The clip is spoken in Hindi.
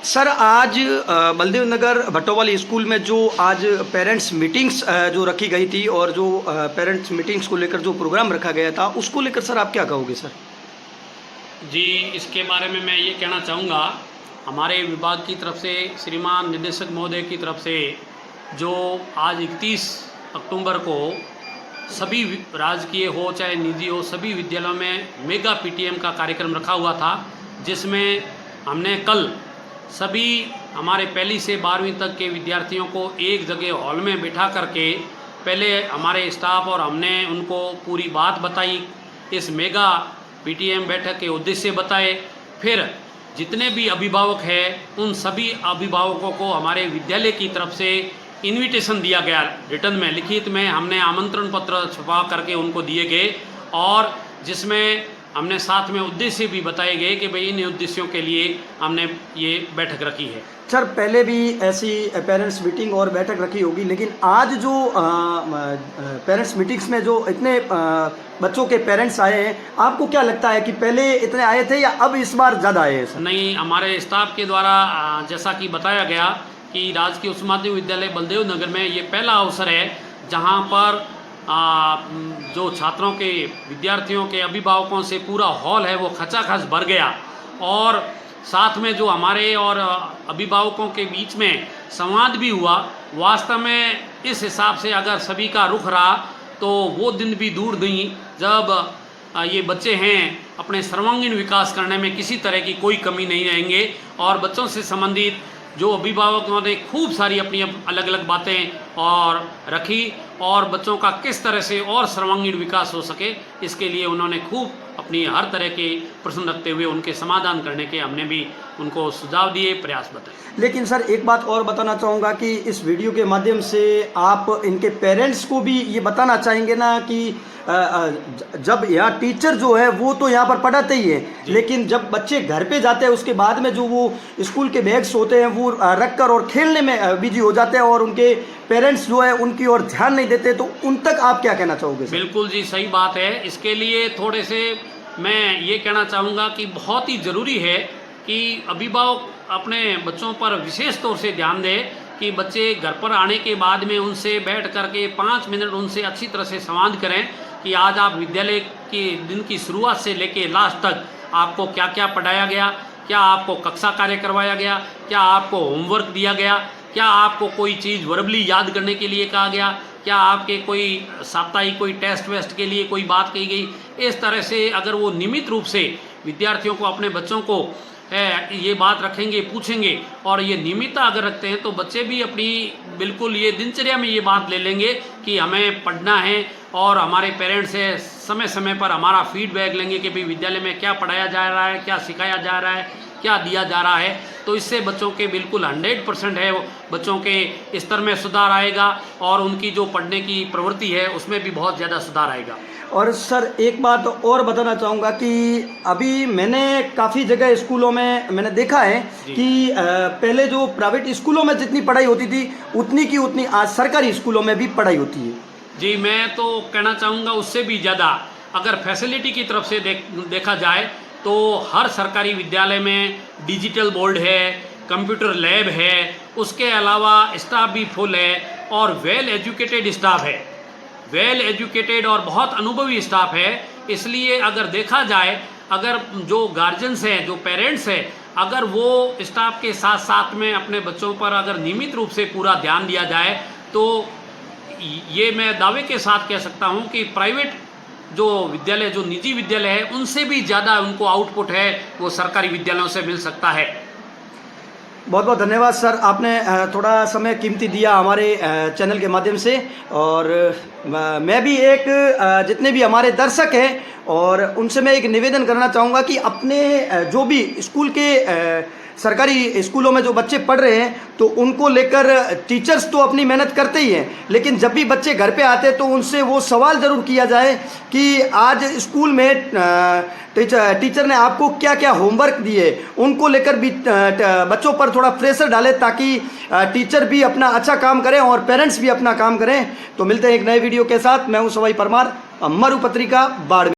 सर आज बलदेव नगर भट्टोवाली स्कूल में जो आज पेरेंट्स मीटिंग्स जो रखी गई थी और जो पेरेंट्स मीटिंग्स को लेकर जो प्रोग्राम रखा गया था उसको लेकर सर आप क्या कहोगे सर? जी, इसके बारे में मैं ये कहना चाहूँगा, हमारे विभाग की तरफ से श्रीमान निदेशक महोदय की तरफ से जो आज 31 अक्टूबर को सभी राजकीय हो चाहे निजी हो सभी विद्यालयों में मेगा पीटीएम का कार्यक्रम रखा हुआ था, जिसमें हमने कल सभी हमारे पहली से 12वीं तक के विद्यार्थियों को एक जगह हॉल में बिठा करके पहले हमारे स्टाफ और हमने उनको पूरी बात बताई, इस मेगा पीटीएम बैठक के उद्देश्य बताए। फिर जितने भी अभिभावक हैं उन सभी अभिभावकों को हमारे विद्यालय की तरफ से इनविटेशन दिया गया, रिटर्न में लिखित में हमने आमंत्रण पत्र छपा करके उनको दिए गए और जिसमें हमने साथ में उद्देश्य भी बताए गए कि भाई इन उद्देश्यों के लिए हमने ये बैठक रखी है। सर पहले भी ऐसी पेरेंट्स मीटिंग और बैठक रखी होगी, लेकिन आज जो पेरेंट्स मीटिंग्स में जो इतने बच्चों के पेरेंट्स आए हैं, आपको क्या लगता है कि पहले इतने आए थे या अब इस बार ज़्यादा आए हैं सर? नहीं, हमारे स्टाफ के द्वारा जैसा कि बताया गया कि राजकीय उच्च माध्यमिक विद्यालय बलदेव नगर में ये पहला अवसर है जहाँ पर जो छात्रों के विद्यार्थियों के अभिभावकों से पूरा हॉल है वो खचाखच भर गया और साथ में जो हमारे और अभिभावकों के बीच में संवाद भी हुआ। वास्तव में इस हिसाब से अगर सभी का रुख रहा तो वो दिन भी दूर नहीं जब ये बच्चे हैं अपने सर्वांगीण विकास करने में किसी तरह की कोई कमी नहीं रहेंगे और बच्चों से संबंधित जो अभिभावकों ने खूब सारी अपनी अलग अलग बातें और रखी और बच्चों का किस तरह से और सर्वांगीण विकास हो सके इसके लिए उन्होंने खूब अपनी हर तरह के प्रश्न रखते हुए उनके समाधान करने के हमने भी उनको सुझाव दिए, प्रयास बताए। लेकिन सर एक बात और बताना चाहूँगा कि इस वीडियो के माध्यम से आप इनके पेरेंट्स को भी ये बताना चाहेंगे ना कि जब यहाँ टीचर जो है वो तो यहाँ पर पढ़ाते ही है, लेकिन जब बच्चे घर पे जाते हैं उसके बाद में जो वो स्कूल के बैग्स होते हैं वो रख कर और खेलने में बिजी हो जाते हैं और उनके पेरेंट्स जो है उनकी ओर ध्यान नहीं देते, तो उन तक आप क्या कहना चाहोगे सर? बिल्कुल जी, सही बात है। इसके लिए थोड़े से मैं ये कहना चाहूँगा कि बहुत ही ज़रूरी है कि अभिभावक अपने बच्चों पर विशेष तौर से ध्यान दें कि बच्चे घर पर आने के बाद में उनसे बैठ करके 5 मिनट उनसे अच्छी तरह से संवाद करें कि आज आप विद्यालय के दिन की शुरुआत से लेके लास्ट तक आपको क्या क्या पढ़ाया गया, क्या आपको कक्षा कार्य करवाया गया, क्या आपको होमवर्क दिया गया, क्या आपको कोई चीज़ वर्बली याद करने के लिए कहा गया, क्या आपके कोई साप्ताहिक कोई टेस्ट वेस्ट के लिए कोई बात कही गई। इस तरह से अगर वो नियमित रूप से विद्यार्थियों को अपने बच्चों को ये बात रखेंगे, पूछेंगे और ये नियमितता अगर रखते हैं तो बच्चे भी अपनी बिल्कुल ये दिनचर्या में ये बात ले लेंगे कि हमें पढ़ना है और हमारे पेरेंट्स से समय समय पर हमारा फीडबैक लेंगे कि भाई विद्यालय में क्या पढ़ाया जा रहा है, क्या सिखाया जा रहा है, क्या दिया जा रहा है। तो इससे बच्चों के बिल्कुल 100% है वो बच्चों के स्तर में सुधार आएगा और उनकी जो पढ़ने की प्रवृत्ति है उसमें भी बहुत ज़्यादा सुधार आएगा। और सर एक बात और बताना चाहूँगा कि अभी मैंने काफ़ी जगह स्कूलों में मैंने देखा है कि पहले जो प्राइवेट स्कूलों में जितनी पढ़ाई होती थी उतनी की उतनी आज सरकारी स्कूलों में भी पढ़ाई होती है। जी, मैं तो कहना चाहूँगा उससे भी ज़्यादा अगर फैसिलिटी की तरफ से देखा जाए तो हर सरकारी विद्यालय में डिजिटल बोर्ड है, कंप्यूटर लैब है, उसके अलावा स्टाफ भी फुल है और वेल एजुकेटेड स्टाफ है, वेल एजुकेटेड और बहुत अनुभवी स्टाफ है। इसलिए अगर देखा जाए अगर जो गार्जियंस हैं, जो पेरेंट्स हैं, अगर वो स्टाफ के साथ साथ में अपने बच्चों पर अगर नियमित रूप से पूरा ध्यान दिया जाए तो ये मैं दावे के साथ कह सकता हूँ कि प्राइवेट जो विद्यालय, जो निजी विद्यालय है, उनसे भी ज़्यादा उनको आउटपुट है वो सरकारी विद्यालयों से मिल सकता है। बहुत बहुत धन्यवाद सर, आपने थोड़ा समय कीमती दिया हमारे चैनल के माध्यम से। और मैं भी एक जितने भी हमारे दर्शक हैं और उनसे मैं एक निवेदन करना चाहूँगा कि अपने जो भी स्कूल के सरकारी स्कूलों में जो बच्चे पढ़ रहे हैं तो उनको लेकर टीचर्स तो अपनी मेहनत करते ही हैं, लेकिन जब भी बच्चे घर पे आते हैं तो उनसे वो सवाल ज़रूर किया जाए कि आज स्कूल में टीचर ने आपको क्या क्या होमवर्क दिए, उनको लेकर भी बच्चों पर थोड़ा प्रेशर डालें ताकि टीचर भी अपना अच्छा काम करें और पेरेंट्स भी अपना काम करें। तो मिलते हैं एक नए वीडियो के साथ। मैं हूँ सवाई परमार, मरु पत्रिका बाड़मेर।